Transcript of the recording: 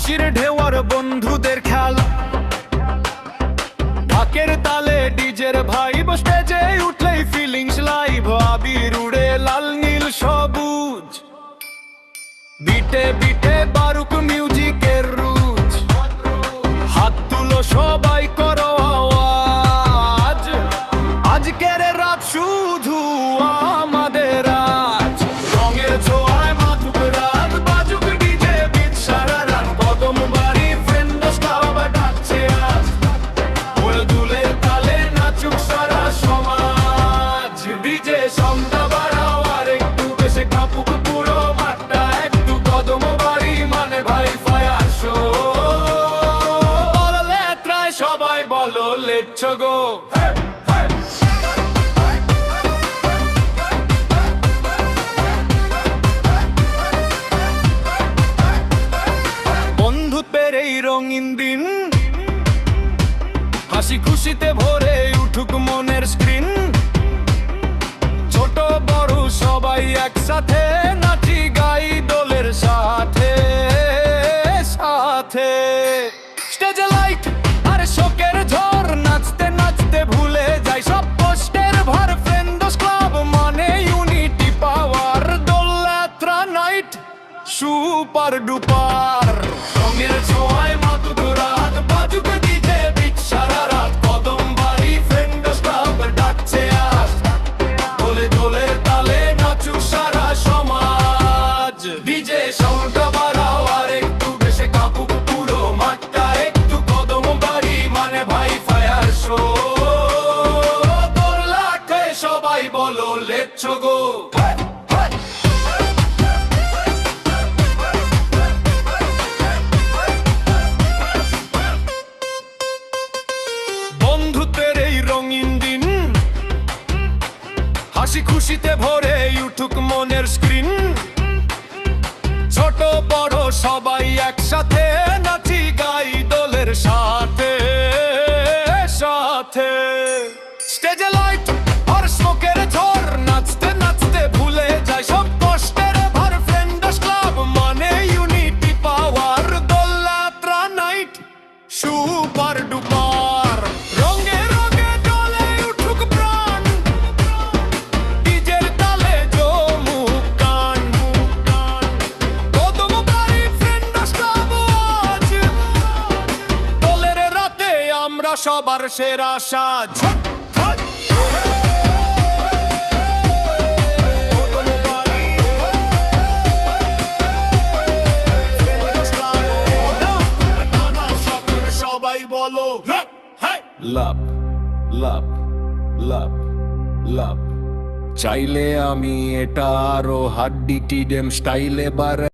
হাসির ঢেওয়ার বন্ধুদের খেলা, ঢাকের তালে ডিজের ভাইব, স্টেজে উঠলেই ফিলিংস লাইভ, আবির উড়ে লাল নীল সবুজ, বিটে বিটে বারুক মিউজিকের রুজ, হাত তুলো সবাই করো আওয়াজ, আজকের রাত শুধু আমাদের আজ, রঙের ছোঁয়ায় মাথুক রাত, বাজুক ডিজে বিট সারা রাত, কদম বাড়ি ফ্রেন্ডস ক্লাব ডাকছে আজ, ওল দুলের তালে নাচুক সারা সমাজ, ডিজে সন্ধ্যা বাড়াও আর একটু বেশি কাপুক পুরো মাঠটা, একটু কদম বাড়ি মানে ভাই ফায়ার শো, বললে ত্রায় সবাই বলো লেটস গো। বন্ধুত্বের এই রঙিন দিন, হাসি খুশিতে ভরে উঠুক মনের স্ক্রিন, ছোট বড় সবাই একসাথে নাচি গাই দোলের সাথে সাথে, স্টেজে লাইট আর শোকের ঝড়, নাচতে নাচতে ভুলে যাই সব কষ্টের ভার, ফ্রেন্ডস ক্লাব মানে unity power, Doljatra night super duper, রঙের ছোঁয়ায় মাতুক রাত, বাজুক ডিজে বিট সারা রাত, কদম বাড়ি ফ্রেন্ডস ক্লাব ডাকছে আজ, দোলে দোলে তালে নাচুক সারা সমাজ, ডিজে সাউন্ডটা বাড়াও আর একটু বেশি কাঁপুক পুরো মাঠটা, একটু কদম বাড়ি মানে ভাই ফায়ার শো, দোলাকে সবাই বলো লেটস গো। বন্ধুত্বের এই রঙিন দিন, হাসি খুশিতে ভরে উঠুক মনের স্ক্রিন, ছোট বড় সবাই একসাথে নাচি গাই দোলের সাথে সাথে, স্টেজে লাইট আর স্মোকের ঝড়, নাচতে নাচতে ভুলে যায় সব কষ্টের ভার, ফ্রেন্ডস ক্লাব মানে unity power, Doljatra night super duper, রঙে রঙে জ্বলে উঠুক প্রাণ, ডিজের তালে জমুক গান, কদম বাড়ি ফ্রেন্ডস ক্লাব আজ, দোলের রাতে আমরা সবার সেরা সাজ, সবাই বলো লাভ লাভ লাভ লাভ, চাইলে আমি এটা আরো হাড্ডি টিডেম স্টাইলে বার